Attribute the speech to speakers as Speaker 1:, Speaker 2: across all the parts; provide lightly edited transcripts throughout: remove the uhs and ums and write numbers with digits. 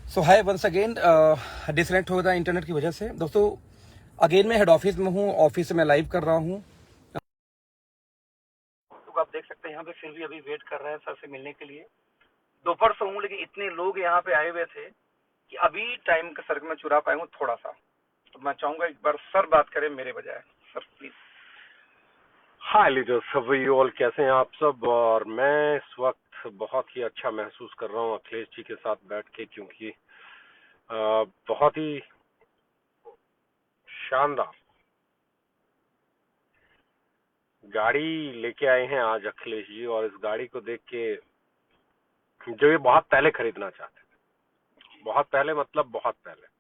Speaker 1: सो हाय once again disconnect हो रहा है इंटरनेट की वजह से। दोस्तों अगेन मैं हेड ऑफिस में हूँ, ऑफिस से मैं लाइव कर रहा हूँ। तो आप देख सकते हैं यहाँ पे फिर भी अभी वेट कर रहे हैं सर से मिलने के लिए। दोपहर से हूँ लेकिन इतने लोग यहाँ पे आए हुए थे कि अभी टाइम का सर मैं चुरा पाया हूँ थोड़ा सा। तो मैं चाहूंगा एक बार सर बात करें मेरे बजाय। Sir please.
Speaker 2: हाय लीडर, सब यू ऑल कैसे हैं आप सब। और मैं इस वक्त बहुत ही अच्छा महसूस कर रहा हूँ अखिलेश जी के साथ बैठ के, क्योंकि बहुत ही शानदार गाड़ी लेके आए हैं आज अखिलेश जी। और इस गाड़ी को देख के जो ये बहुत पहले खरीदना चाहते थे, बहुत पहले मतलब बहुत पहले।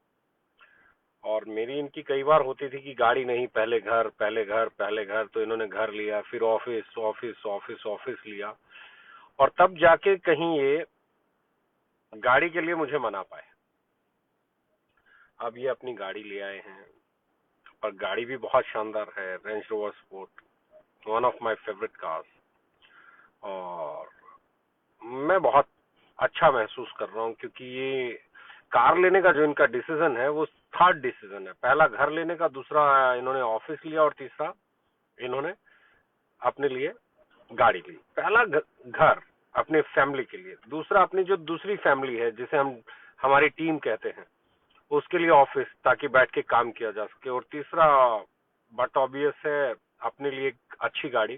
Speaker 2: और मेरी इनकी कई बार होती थी कि गाड़ी नहीं, पहले घर पहले घर पहले घर। तो इन्होंने घर लिया, फिर ऑफिस ऑफिस ऑफिस ऑफिस लिया, और तब जाके कहीं ये गाड़ी के लिए मुझे मना पाए। अब ये अपनी गाड़ी ले आए हैं, और गाड़ी भी बहुत शानदार है, range rover sport, one of my favourite cars. और मैं बहुत अच्छा महसूस कर रहा हूँ, क्योंकि ये कार लेने का जो इनका डिसीजन है वो थर्ड डिसीजन है। पहला घर लेने का, दूसरा इन्होंने ऑफिस लिया, और तीसरा इन्होंने अपने लिए गाड़ी ली। पहला घर अपने फैमिली के लिए, दूसरा अपनी जो दूसरी फैमिली है जिसे हम हमारी टीम कहते हैं, उसके लिए ऑफिस, ताकि बैठ के काम किया जा सके। और तीसरा बट ऑब्वियस है, अपने लिए एक अच्छी गाड़ी।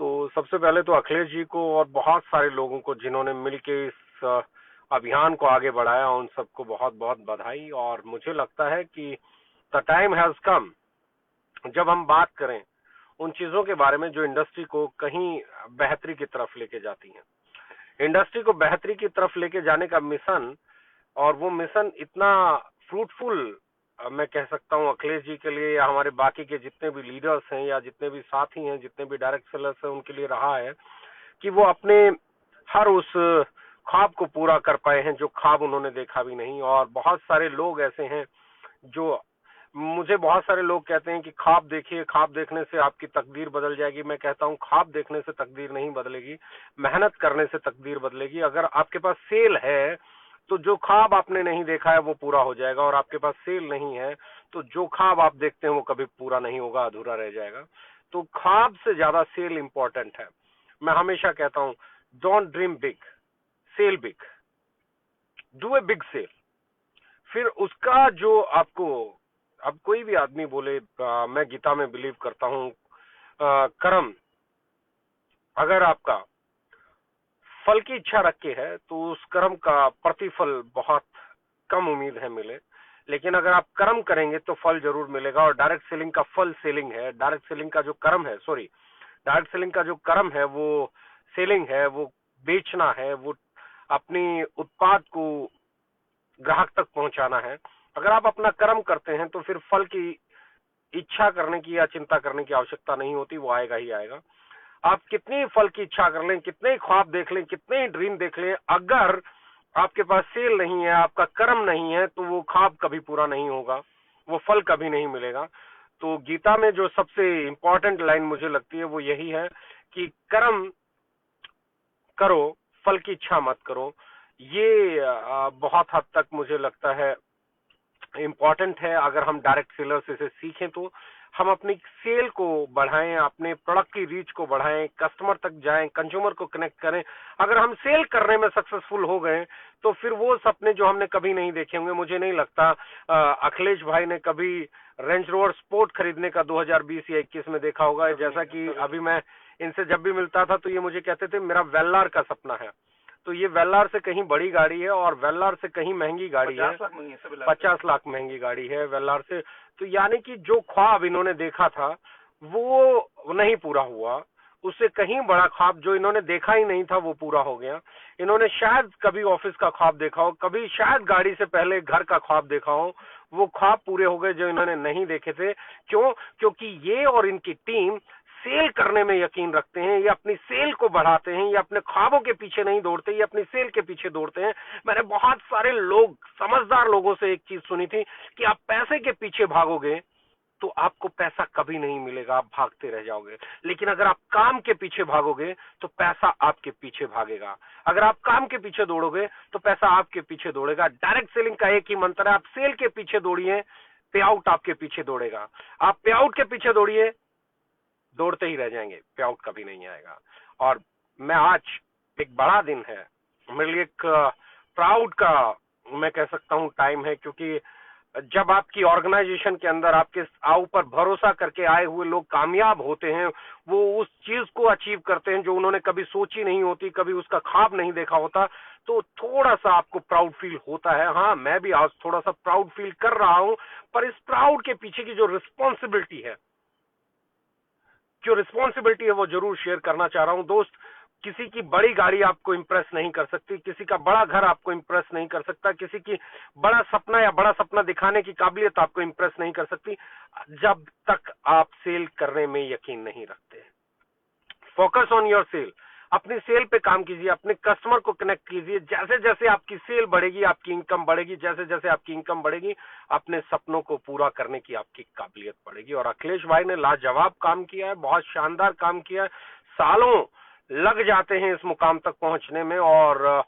Speaker 2: तो सबसे पहले तो अखिलेश जी को और बहुत सारे लोगों को जिन्होंने मिलके इस अभियान को आगे बढ़ाया, उन सबको बहुत बहुत बधाई। और मुझे लगता है कि द टाइम हैज कम, जब हम बात करें उन चीजों के बारे में जो इंडस्ट्री को कहीं बेहतरी की तरफ लेके जाती हैं। इंडस्ट्री को बेहतरी की तरफ लेके जाने का मिशन, और वो मिशन इतना फ्रूटफुल, मैं कह सकता हूं अखिलेश जी के लिए, या हमारे बाकी के जितने भी लीडर्स हैं, या जितने भी साथी हैं, जितने भी डायरेक्ट सेलर्स हैं, उनके लिए रहा है कि वो अपने हर उस ख्वाब को पूरा कर पाए हैं जो ख्वाब उन्होंने देखा भी नहीं। और बहुत सारे लोग ऐसे हैं जो, मुझे बहुत सारे लोग कहते हैं कि ख्वाब देखिए, ख्वाब देखने से आपकी तकदीर बदल जाएगी। मैं कहता हूं ख्वाब देखने से तकदीर नहीं बदलेगी, मेहनत करने से तकदीर बदलेगी। अगर आपके पास सेल है तो जो ख्वाब आपने नहीं देखा है वो पूरा हो जाएगा, और आपके पास सेल नहीं है तो जो ख्वाब आप देखते हैं वो कभी पूरा नहीं होगा, अधूरा रह जाएगा। तो ख्वाब से ज्यादा सेल इंपॉर्टेंट है। मैं हमेशा कहता हूं, don't dream big, sell big, do a big sell. फिर उसका जो आपको, अब कोई भी आदमी बोले, मैं गीता में बिलीव करता हूं, कर्म, अगर आपका फल की इच्छा रख के है तो उस कर्म का प्रतिफल बहुत कम उम्मीद है मिले। लेकिन अगर आप कर्म करेंगे तो फल जरूर मिलेगा। और डायरेक्ट सेलिंग का फल सेलिंग है, डायरेक्ट सेलिंग का जो कर्म है, सॉरी, डायरेक्ट सेलिंग का जो कर्म है वो सेलिंग है, वो बेचना है, वो अपनी उत्पाद को ग्राहक तक पहुंचाना है। अगर आप अपना कर्म करते हैं तो फिर फल की इच्छा करने की या चिंता करने की आवश्यकता नहीं होती, वो आएगा ही आएगा। आप कितनी फल की इच्छा कर लें, कितने ही ख्वाब देख लें, कितने ही ड्रीम देख लें, अगर आपके पास सेल नहीं है, आपका कर्म नहीं है, तो वो ख्वाब कभी पूरा नहीं होगा, वो फल कभी नहीं मिलेगा। तो गीता में जो सबसे इंपॉर्टेंट लाइन मुझे लगती है वो यही है कि कर्म करो, फल की इच्छा मत करो। ये बहुत हद तक मुझे लगता है इम्पॉर्टेंट है। अगर हम डायरेक्ट सेलर से इसे सीखें तो हम अपनी सेल को बढ़ाएं, अपने प्रोडक्ट की रीच को बढ़ाएं, कस्टमर तक जाएं, कंज्यूमर को कनेक्ट करें। अगर हम सेल करने में सक्सेसफुल हो गए तो फिर वो सपने जो हमने कभी नहीं देखे होंगे, मुझे नहीं लगता अखिलेश भाई ने कभी रेंज रोवर स्पोर्ट खरीदने का 2020 या 21 में देखा होगा। जैसा कि अभी मैं इनसे जब भी मिलता था तो ये मुझे कहते थे मेरा वेल्लार का सपना है। तो ये वेल्लार से कहीं बड़ी गाड़ी है, और वेल्लार से कहीं महंगी गाड़ी है, 50 लाख महंगी गाड़ी है वेल्लार से। तो यानी कि जो ख्वाब इन्होंने देखा था वो नहीं पूरा हुआ, उससे कहीं बड़ा ख्वाब जो इन्होंने देखा ही नहीं था वो पूरा हो गया। इन्होंने शायद कभी ऑफिस का ख्वाब देखा हो, कभी शायद गाड़ी से पहले घर का ख्वाब देखा हो, वो ख्वाब पूरे हो गए जो इन्होंने नहीं देखे थे। क्यों? क्योंकि ये और इनकी टीम सेल करने में यकीन रखते हैं, ये अपनी सेल को बढ़ाते हैं, ये अपने ख्वाबों के पीछे नहीं दौड़ते, ये अपनी सेल के पीछे दौड़ते हैं। मैंने बहुत सारे लोग, समझदार लोगों से एक चीज सुनी थी कि आप पैसे के पीछे भागोगे तो आपको पैसा कभी नहीं मिलेगा, आप भागते रह जाओगे। लेकिन अगर आप काम के पीछे भागोगे तो पैसा आपके पीछे भागेगा। अगर आप काम के पीछे दौड़ोगे तो पैसा आपके पीछे दौड़ेगा। डायरेक्ट सेलिंग का एक ही मंत्र है, आप सेल के पीछे दौड़िए, पे आउट आपके पीछे दौड़ेगा। आप पे आउट के पीछे दौड़िए, दौड़ते ही रह जाएंगे, पे आउट कभी नहीं आएगा। और मैं आज, एक बड़ा दिन है मेरे लिए, एक प्राउड का मैं कह सकता हूं टाइम है, क्योंकि जब आपकी ऑर्गेनाइजेशन के अंदर आपके ऊपर भरोसा करके आए हुए लोग कामयाब होते हैं, वो उस चीज को अचीव करते हैं जो उन्होंने कभी सोची नहीं होती, कभी उसका ख्वाब नहीं देखा होता, तो थोड़ा सा आपको प्राउड फील होता है। हाँ, मैं भी आज थोड़ा सा प्राउड फील कर रहा हूं, पर इस प्राउड के पीछे की जो रिस्पॉन्सिबिलिटी है वो जरूर शेयर करना चाह रहा हूं। दोस्त, किसी की बड़ी गाड़ी आपको इंप्रेस नहीं कर सकती, किसी का बड़ा घर आपको इंप्रेस नहीं कर सकता, किसी की बड़ा सपना दिखाने की काबिलियत आपको इंप्रेस नहीं कर सकती, जब तक आप सेल करने में यकीन नहीं रखते। फोकस ऑन योर सेल, अपनी सेल पे काम कीजिए, अपने कस्टमर को कनेक्ट कीजिए। जैसे जैसे आपकी सेल बढ़ेगी, आपकी इनकम बढ़ेगी, जैसे जैसे आपकी इनकम बढ़ेगी, अपने सपनों को पूरा करने की आपकी काबिलियत बढ़ेगी। और अखिलेश भाई ने लाजवाब काम किया है, बहुत शानदार काम किया है। सालों लग जाते हैं इस मुकाम तक पहुंचने में, और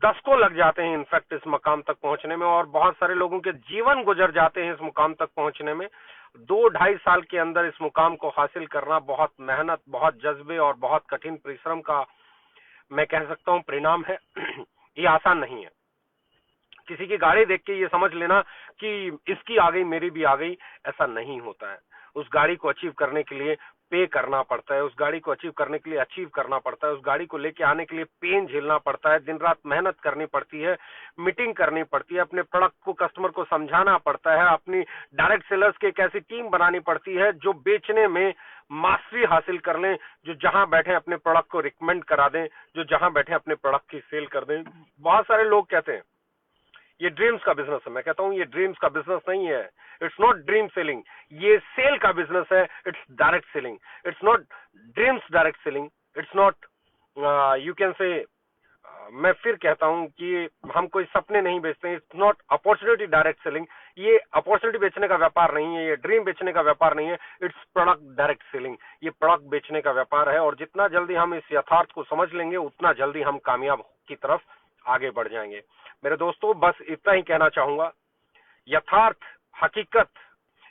Speaker 2: दशकों लग जाते हैं इनफैक्ट इस मुकाम तक पहुंचने में, और बहुत सारे लोगों के जीवन गुजर जाते हैं इस मुकाम तक पहुंचने में। 2-2.5 साल के अंदर इस मुकाम को हासिल करना बहुत मेहनत, बहुत जज्बे और बहुत कठिन परिश्रम का मैं कह सकता हूं परिणाम है। ये आसान नहीं है। किसी की गाड़ी देख के ये समझ लेना कि इसकी आ गई मेरी भी आ गई, ऐसा नहीं होता है। उस गाड़ी को अचीव करने के लिए पे करना पड़ता है, उस गाड़ी को अचीव करने के लिए अचीव करना पड़ता है, उस गाड़ी को लेके आने के लिए पेन झेलना पड़ता है, दिन रात मेहनत करनी पड़ती है, मीटिंग करनी पड़ती है, अपने प्रोडक्ट को कस्टमर को समझाना पड़ता है, अपनी डायरेक्ट सेलर्स की एक ऐसी टीम बनानी पड़ती है जो बेचने में मास्टरी हासिल कर लें, जो जहां बैठे अपने प्रोडक्ट को रिकमेंड करा दें, जो जहां बैठे अपने प्रोडक्ट की सेल कर दें। बहुत सारे लोग कहते हैं ये ड्रीम्स का बिजनेस है। मैं कहता हूं ये ड्रीम्स का बिजनेस नहीं है। इट्स नॉट ड्रीम सेलिंग, ये सेल का बिजनेस है। It's direct selling, it's not dreams direct selling, it's not you can say, मैं फिर कहता हूं कि हम कोई सपने नहीं बेचते हैं। It's not opportunity direct selling, ये अपॉर्चुनिटी बेचने का व्यापार नहीं है, ये ड्रीम बेचने का व्यापार नहीं है। इट्स प्रोडक्ट डायरेक्ट सेलिंग, ये प्रोडक्ट बेचने का व्यापार है। और जितना जल्दी हम इस यथार्थ को समझ लेंगे, उतना जल्दी हम कामयाब की तरफ आगे बढ़ जाएंगे। मेरे दोस्तों, बस इतना ही कहना चाहूंगा। यथार्थ, हकीकत,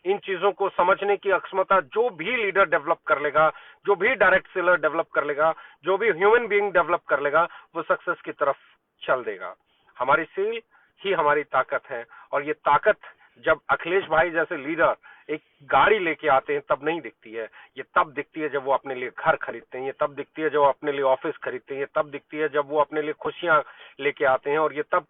Speaker 2: इन चीजों को समझने की अक्षमता जो भी लीडर डेवलप कर लेगा, जो भी डायरेक्ट सेलर डेवलप कर लेगा, जो भी ह्यूमन बीइंग डेवलप कर लेगा, वो सक्सेस की तरफ चल देगा। हमारी सेल ही हमारी ताकत है, और ये ताकत जब अखिलेश भाई जैसे लीडर एक गाड़ी लेके आते हैं तब नहीं दिखती है। ये तब दिखती है जब वो अपने लिए घर खरीदते हैं, ये तब दिखती है जब वो अपने लिए ऑफिस खरीदते हैं, ये तब दिखती है जब वो अपने लिए खुशियां लेके आते हैं, और ये तब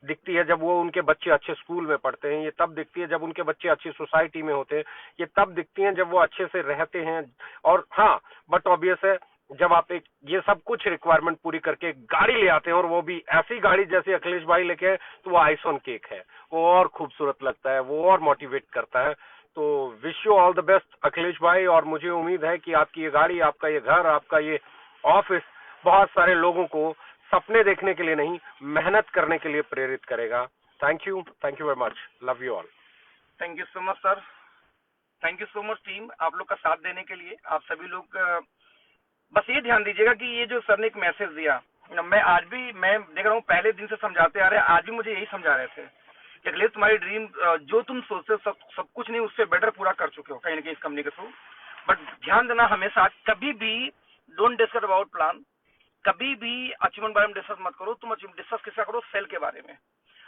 Speaker 2: दिखती है जब वो उनके बच्चे अच्छे स्कूल में पढ़ते हैं, ये तब दिखती है जब उनके बच्चे अच्छी सोसाइटी में होते हैं, ये तब दिखती है जब वो अच्छे से रहते हैं। और हाँ, बट ऑब्वियस है, जब आप एक ये सब कुछ रिक्वायरमेंट पूरी करके गाड़ी ले आते हैं, और वो भी ऐसी गाड़ी जैसे अखिलेश भाई लेके आए, तो वो आइस ऑन केक है, वो और खूबसूरत लगता है, वो और मोटिवेट करता है। तो wish you all the best Akhilesh भाई, और मुझे उम्मीद है कि आपकी ये गाड़ी, आपका ये घर, आपका ये ऑफिस बहुत सारे लोगों को सपने देखने के लिए नहीं, मेहनत करने के लिए प्रेरित करेगा। Thank you very much, love you all.
Speaker 1: Thank you so much sir, thank you so much team, आप लोग का साथ देने के लिए। आप सभी लोग बस ये ध्यान दीजिएगा कि ये जो सर ने एक मैसेज दिया, मैं आज भी मैं देख रहा हूँ, पहले दिन से समझाते आ रहे हैं, आज भी मुझे यही समझा रहे थे कि अखिलेश तुम्हारी ड्रीम जो तुम सोचते हो सब कुछ नहीं, उससे बेटर पूरा कर चुके हो कहीं ना कहीं इस कंपनी के थ्रू। बट ध्यान देना हमेशा, कभी भी डोंट डिस्कस अबाउट प्लान, कभी भी अचीवमेंट बारे में डिस्कस मत करो। तुम डिस्कस किसका करो? सेल के बारे में।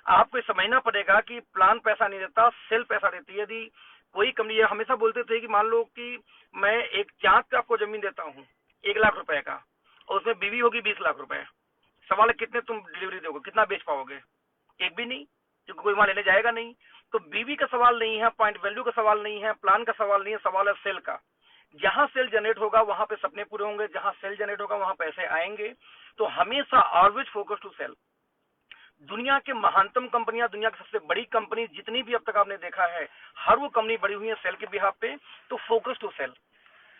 Speaker 1: आपको समझना पड़ेगा कि प्लान पैसा नहीं देता, सेल पैसा देती है। यदि कोई कंपनी, हमेशा बोलते थे कि मान लो कि मैं एक चांद पे आपको जमीन देता हूँ 1 लाख रुपए का, और उसमें बीवी होगी 20 लाख रुपए, सवाल है कितने तुम डिलीवरी दोगे, कितना बेच पाओगे? एक भी नहीं, क्योंकि कोई वहां लेने जाएगा नहीं। तो बीवी का सवाल नहीं है, पॉइंट वैल्यू का सवाल नहीं है, प्लान का सवाल नहीं है, सवाल है सेल का। जहां सेल जनरेट होगा वहां पे सपने पूरे होंगे, जहां सेल जनरेट होगा वहां पैसे आएंगे। तो हमेशा ऑलवेज फोकस टू सेल। दुनिया के महानतम कंपनियां, दुनिया की सबसे बड़ी कंपनी जितनी भी अब तक आपने देखा है, हर वो कंपनी बड़ी हुई है सेल के बिहाफ पे। तो फोकस टू सेल।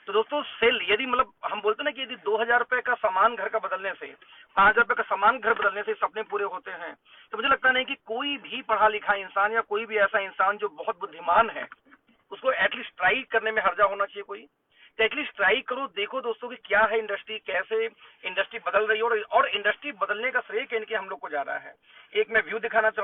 Speaker 1: तो दोस्तों, सेल, यदि मतलब हम बोलते ना कि यदि 2000 रुपए का सामान घर का बदलने से, 5000 रुपए का सामान घर बदलने से सपने पूरे होते हैं, तो मुझे लगता नहीं कि कोई भी पढ़ा लिखा इंसान या कोई भी ऐसा इंसान जो बहुत बुद्धिमान है, उसको एटलीस्ट ट्राई करने में हर्जा होना चाहिए कोई? तो एटलीस्ट ट्राई करो, देखो दोस्तों कि क्या है इंडस्ट्री, कैसे इंडस्ट्री बदल रही है, और इंडस्ट्री बदलने का श्रेय इनके हम लोग को जा रहा है। एक मैं व्यू दिखाना चाहूंगा।